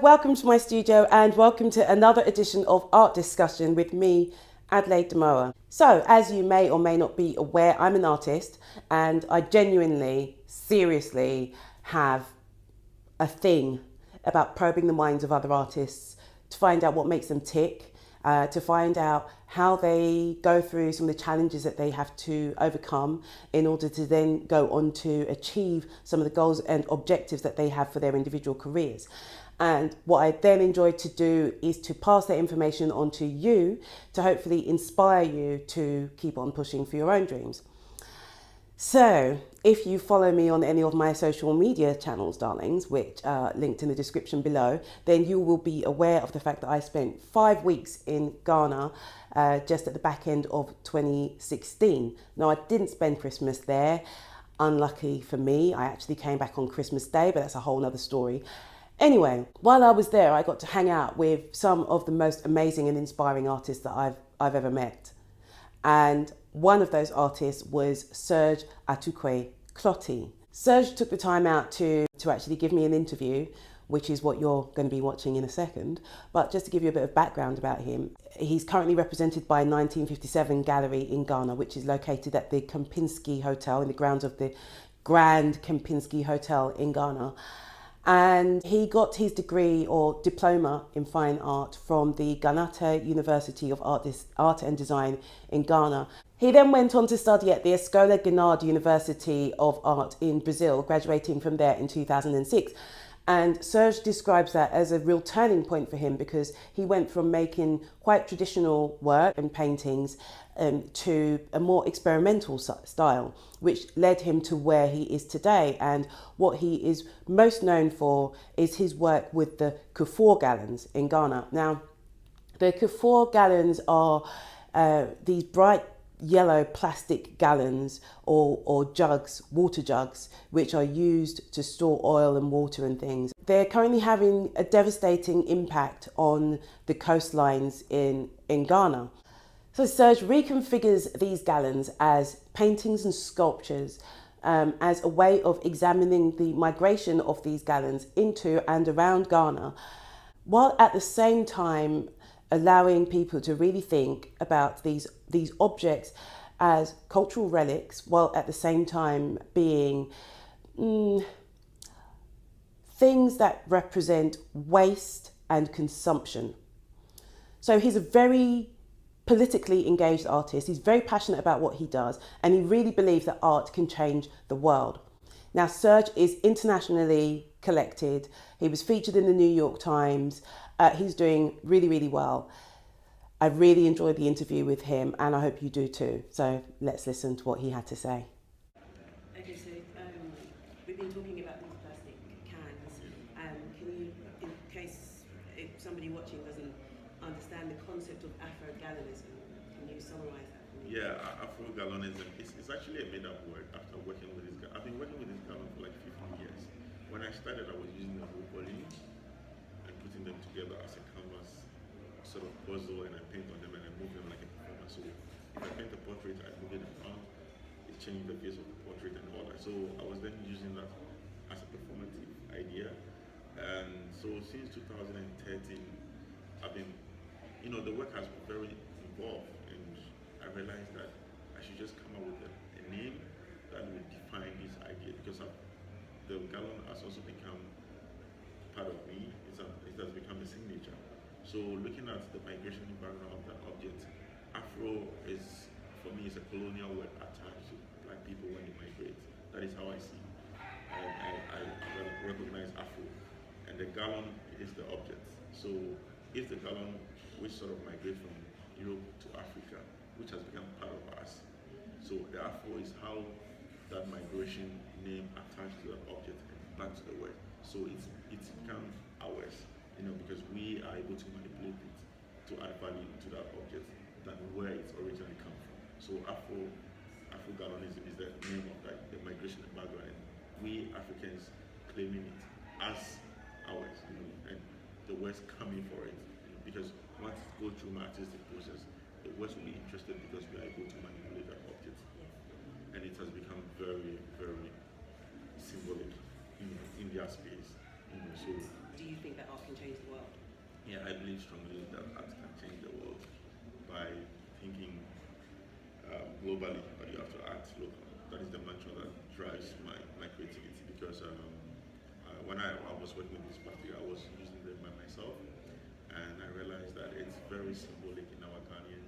welcome to my studio and welcome to another edition of Art Discussion with me, Adelaide Damoah. So, as you may or may not be aware, I'm an artist and I genuinely, seriously have a thing about probing the minds of other artists to find out what makes them tick, to find out how they go through some of the challenges that they have to overcome in order to then go on to achieve some of the goals and objectives that they have for their individual careers. And what I then enjoy to do is to pass that information on to you to hopefully inspire you to keep on pushing for your own dreams. So, if you follow me on any of my social media channels, darlings, which are linked in the description below, then you will be aware of the fact that I spent 5 weeks in Ghana just at the back end of 2016. Now, I didn't spend Christmas there. Unlucky for me, I actually came back on Christmas Day, but that's a whole nother story. Anyway, while I was there, I got to hang out with some of the most amazing and inspiring artists that I've ever met. And one of those artists was Serge Attukwei Clottey. Serge took the time out to actually give me an interview, which is what you're going to be watching in a second. But just to give you a bit of background about him, he's currently represented by 1957 Gallery in Ghana, which is located at the Kempinski Hotel, in the grounds of the Grand Kempinski Hotel in Ghana. And he got his degree or diploma in fine art from the Ghanata University of Art and Design in Ghana. He then went on to study at the Escola Guinard University of Art in Brazil, graduating from there in 2006. And Serge describes that as a real turning point for him because he went from making quite traditional work and paintings to a more experimental style, which led him to where he is today. And what he is most known for is his work with the Kufor gallons in Ghana. Now, the Kufor gallons are these bright yellow plastic gallons or jugs, water jugs, which are used to store oil and water and things. They're currently having a devastating impact on the coastlines in Ghana. So Serge reconfigures these gallons as paintings and sculptures as a way of examining the migration of these gallons into and around Ghana, while at the same time allowing people to really think about these objects as cultural relics, while at the same time being things that represent waste and consumption. So he's a very politically engaged artist. He's very passionate about what he does, and he really believes that art can change the world. Now, Serge is internationally collected. He was featured in the New York Times. He's doing really, really well. I really enjoyed the interview with him, and I hope you do too. So let's listen to what he had to say. Okay, so we've been talking about these plastic cans. Can you, in case if somebody watching doesn't understand the concept of Afrogallonism, can you summarize that for me? Yeah, Afrogallonism is actually a made-up word after working with this guy. I've been working with this guy for like 15 years. When I started, I was using the whole volume and putting them together as a canvas sort of puzzle, and I paint on them and I move them like a performer. So if I paint a portrait, I move it around, it changes the face of the portrait and all that. So I was then using that as a performative idea. And so since 2013, I've been, the work has been very involved, and I realized that I should just come up with a name that would define this idea, because the gallon has also become part of me. It has become a signature. So looking at the migration background of that object, Afro is, for me, is a colonial word attached to black people when they migrate. That is how I see it. I recognize Afro, and the gallon is the object. So if the gallon, which sort of migrate from Europe to Africa, which has become part of us, so the Afro is how that migration name attached to that object and back to the word. So it's become ours, because we are able to manipulate it to add value to that object than where it's originally come from. So Afrogallonism is the name of the migration background. We Africans claiming it as ours, and the West coming for it, because once it goes through my artistic process, the West will be interested because we are able to manipulate that object, and it has become very, very symbolic in their space. So do you think that art can change the world? yeah, I believe strongly that art can change the world by thinking globally, but you have to act local. That is the mantra that drives my creativity, because when I was working with this plastic, I was using them by myself, and I realized that it's very symbolic in our Ghanaian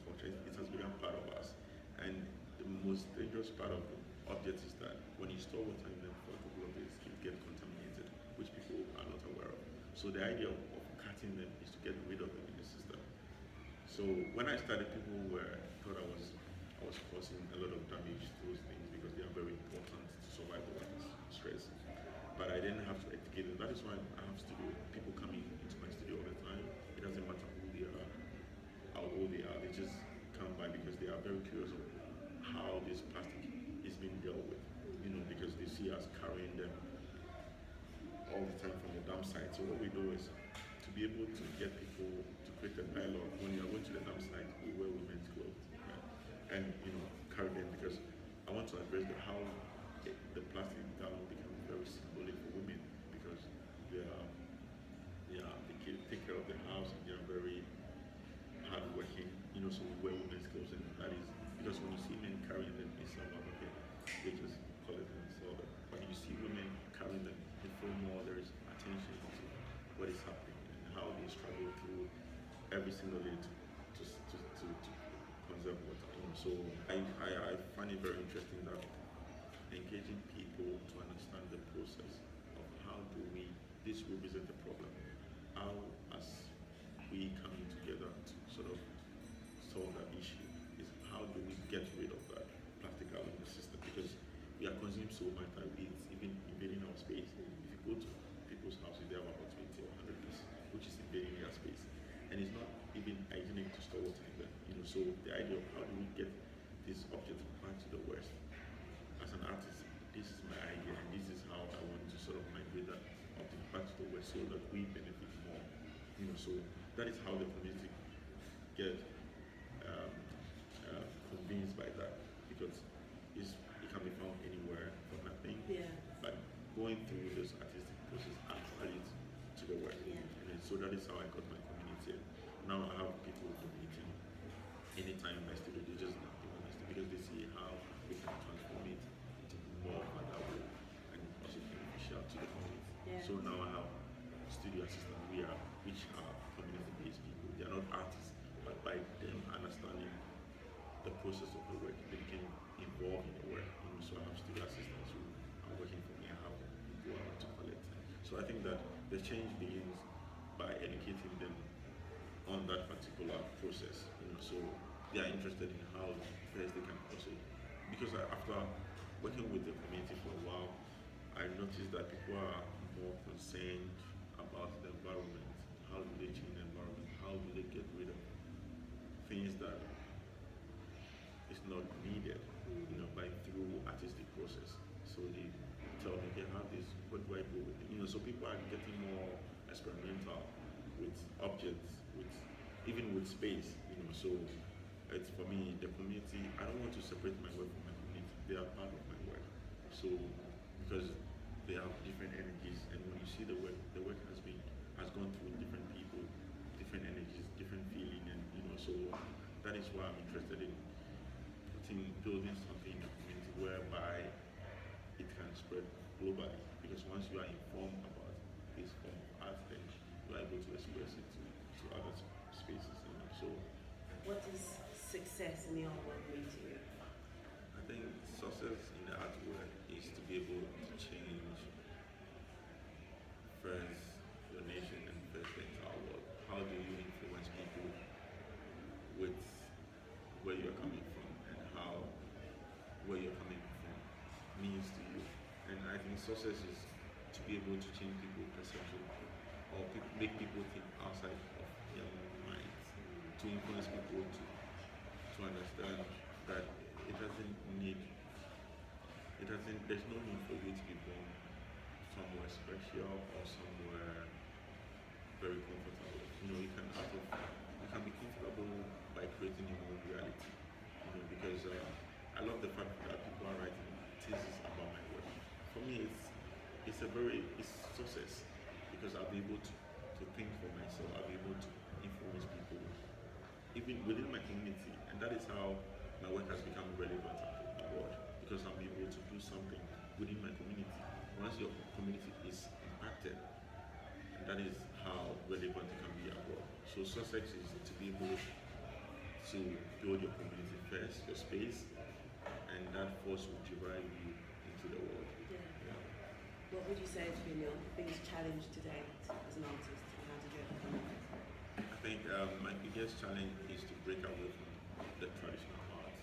culture. It has become part of us, and the most dangerous part of the object is that when you store water in them for a couple of days, it gets contaminated, which people are not aware of. So the idea of cutting them is to get rid of them in the system. So when I started, people thought I was causing a lot of damage to those things because they are very important to survive the water stress. But I didn't have to educate them. That is why I have people coming into my studio all the time. It doesn't matter who they are, how old they are. They just come by because they are very curious of how this plastic is being dealt with. Because they see us carrying them all the time from the dump site. So what we do is to be able to get people to create a dialogue. When you're going to the dump site, we wear women's clothes, right? And carry them, because I want to address how the plastic down becomes very symbolic for women, because they take care of the house and they are very hardworking. So we wear women's clothes, and that is because when you see men carrying them, it's not like, okay, they just collect them and sell them. But you see women carrying them, you feel more there is attention to what is happening and how they struggle through every single day to conserve water. So I find it very interesting that engaging people to understand the process of how do this represent the problem, how as we coming together to sort of solve that issue is how do we get rid of that plastic out in the system, because we are consuming so much that it's even invading our space. If you go to people's houses, they have about 20 or 100 pieces, which is invading their space, and it's not even hygienic to store water in them. So the idea of how do we get this object back to the West, as an artist, this is my idea, and this is how I want to sort of migrate that object back to the West so that we benefit more. So that is how the community get convinced by that, because it can be found anywhere for nothing. Yeah. But going through this artistic process actually to the work. Yeah. And so that is how I got my community. Now I have people donating anytime in my studio. They just not in my studio because they see how we can transform it into more valuable and also beneficial to the community. Yeah. So now I have studio assistants which are community-based people. They are not artists, but by them understanding the process of the work, they became involved in the work. So I have studio assistants who are working for me. I have people who I want to collect. So I think that the change begins by educating them on that particular process. So they are interested in how best they can also, because after working with the community for a while, I noticed that people are more concerned about the environment. How do they change the environment? How do they get rid of things that is not needed, by through artistic process. So they tell me, okay, have this, what do I do with it? So people are getting more experimental with objects, even with space, So it's, for me, the community, I don't want to separate my work from my community. They are part of my work. So because they have different energies, and when you see the work has gone through different people, different energies, different feeling, and so that is why I'm interested in building something in the community whereby it can spread globally. Because once you are informed about this form of art, then you are able to express it to other spaces. So, what does success in the art world mean to you? I think success in the art world is to be able to change first your nation and first the entire world. How do you influence people with where you're coming from, and how where you're coming from means to you? And I think success is to be able to change people's perception, or make people think outside of their own minds, to influence people to understand that there's no need for you to be born somewhere special or somewhere very comfortable. You can be comfortable by creating your own reality. Because I love the fact that people are writing theses about my work. For me, it's success because I'll be able to think for myself. I'll be able to influence people, even within my community, and that is how my work has become relevant abroad because I'm able to do something within my community. Once your community is impacted, and that is how relevant it can be abroad. So success is to be able to build your community first, your space, and that force will drive you into the world. Yeah. What would you say has been your biggest challenge to date as an artist, and how did you overcome it? I think my biggest challenge is to break away from the traditional art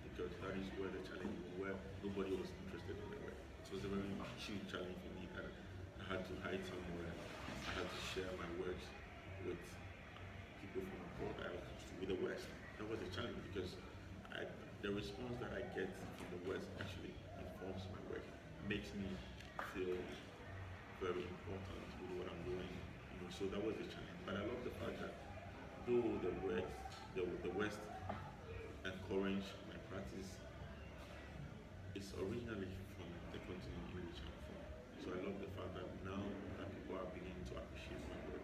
because that is where the challenge was, where nobody was interested in my work. It was a very huge challenge for me. I had to hide somewhere. I had to share my works with people from abroad, with the West. That was a challenge because the response that I get from the West actually informs my work, makes me feel very important with what I'm doing. So that was a challenge. But I love the fact that though the West encouraged my practice, it's originally from the continent in which I'm from. So I love the fact that now that people are beginning to appreciate my work.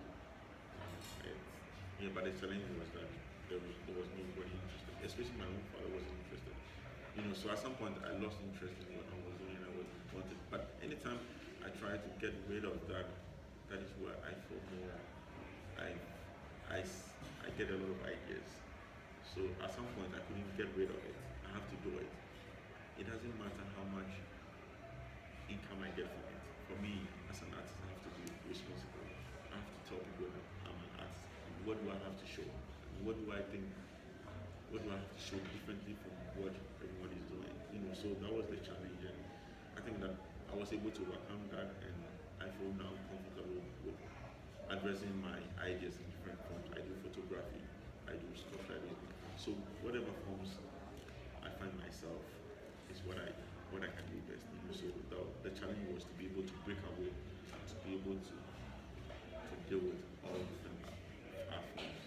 But the challenge was that there was nobody interested, especially my own father wasn't interested. So at some point I lost interest in what I was doing. I wasn't wanted. But anytime I try to get rid of that, that is where I feel more. I get a lot of ideas. So at some point I couldn't get rid of it. I have to do it. It doesn't matter how much income I get from it. For me, as an artist, I have to be responsible. I have to tell people that I'm an artist. What do I have to show? What do I think? What do I have to show differently from what everyone is doing? So that was the challenge, and I think that I was able to overcome that, and I feel now comfortable with addressing my ideas in different forms. I do photography, I do sculpture, so whatever forms I find myself is what I can do best. So the challenge was to be able to break away, to be able to deal with all different art forms.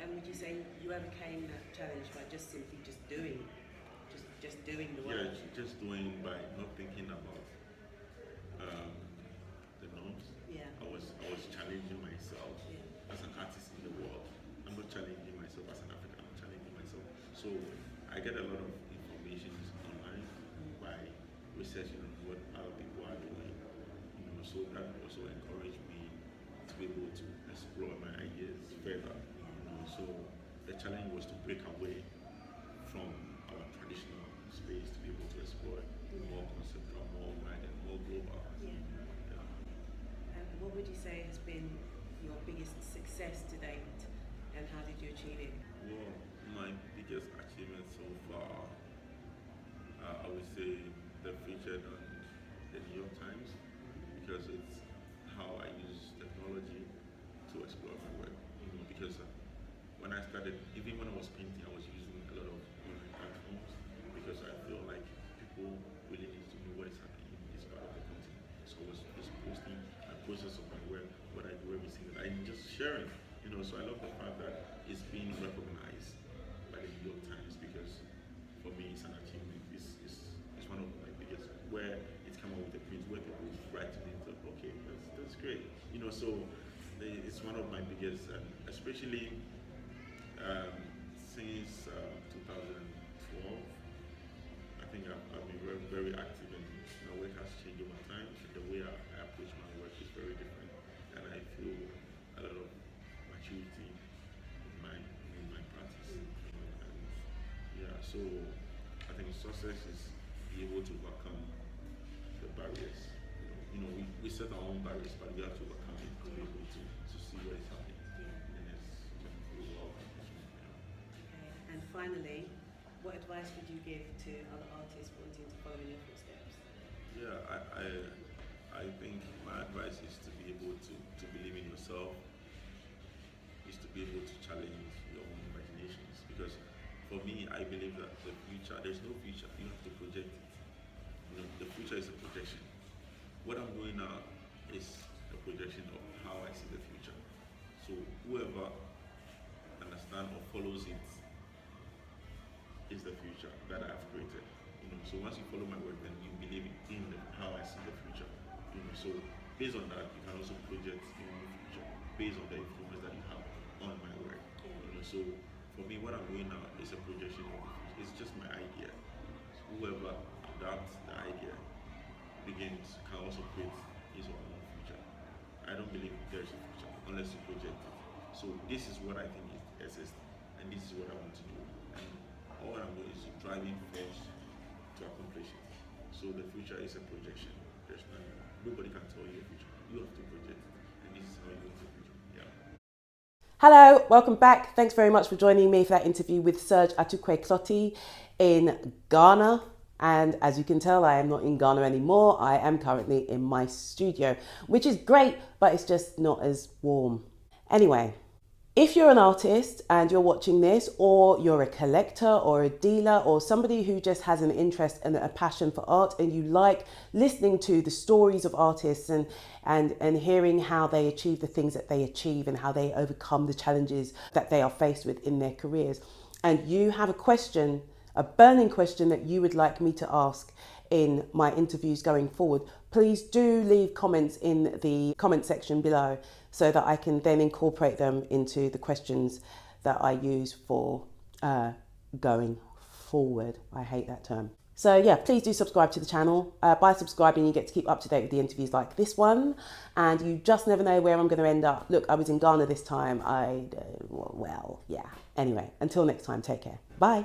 And would you say you overcame that challenge by just simply doing the work? Yeah, just doing by not thinking about the norms. Yeah. I was challenging myself as an artist in the world. I'm not challenging myself as an African. I'm challenging myself. So I get a lot of information online by researching on what other people are doing. So that also encouraged me to be able to explore my ideas further. So the challenge was to break away from our traditional space to be able to explore more conceptual, more wide, and more global. And what would you say has been your biggest success to date, and how did you achieve it? Well, my biggest achievement so far, I would say the featured on the New York Times, because it's how I use technology to explore my work. Because when I started, even when I was painting, I was using a lot of online platforms because I feel like people really need to know what is happening in this part of the continent. So I was just posting a process of my work, what I do every single day, and just sharing. So I love the fact that it's being recognized by the New York Times because for me it's an achievement. It's one of my biggest, where it's come out with a print where people write to me and say, okay, that's great. So it's one of my biggest, especially since 2012, I think I've been very, very active, and my work has changed over time. And the way I approach my work is very different, and I feel a lot of maturity in my practice. So I think success is be able to overcome the barriers. We set our own barriers, but we have to overcome it to be able to see what is happening. And finally, what advice would you give to other artists wanting to follow in your footsteps? I think my advice is to be able to believe in yourself, is to be able to challenge your own imaginations. Because for me, I believe that the future, there's no future, you have to project it. The future is a projection. What I'm doing now is a projection of how I see the future. So whoever understands or follows it is the future that I've created. So once you follow my work, then you believe in how I see the future. So based on that, you can also project in the future based on the influence that you have on my work. So for me, what I'm doing now is a projection of the future. It's just my idea. So whoever adapts the idea can also create his or her own future. I don't believe there's a future unless you project it. So this is what I think exists, and this is what I want to do. And all I'm doing is driving force to accomplish it. So the future is a projection. There's nobody can tell you the future. You have to project it, and this is how you want the future. Yeah. Hello, welcome back. Thanks very much for joining me for that interview with Serge Attukwei Clottey in Ghana. And as you can tell, I am not in Ghana anymore. I am currently in my studio, which is great, but it's just not as warm. Anyway, if you're an artist and you're watching this, or you're a collector or a dealer or somebody who just has an interest and a passion for art, and you like listening to the stories of artists and hearing how they achieve the things that they achieve and how they overcome the challenges that they are faced with in their careers, and you have a question, a burning question that you would like me to ask in my interviews going forward, please do leave comments in the comment section below so that I can then incorporate them into the questions that I use for going forward. I hate that term. So yeah, please do subscribe to the channel. By subscribing, you get to keep up to date with the interviews like this one, and you just never know where I'm going to end up. Look, I was in Ghana this time. Well, yeah. Anyway, until next time, take care. Bye.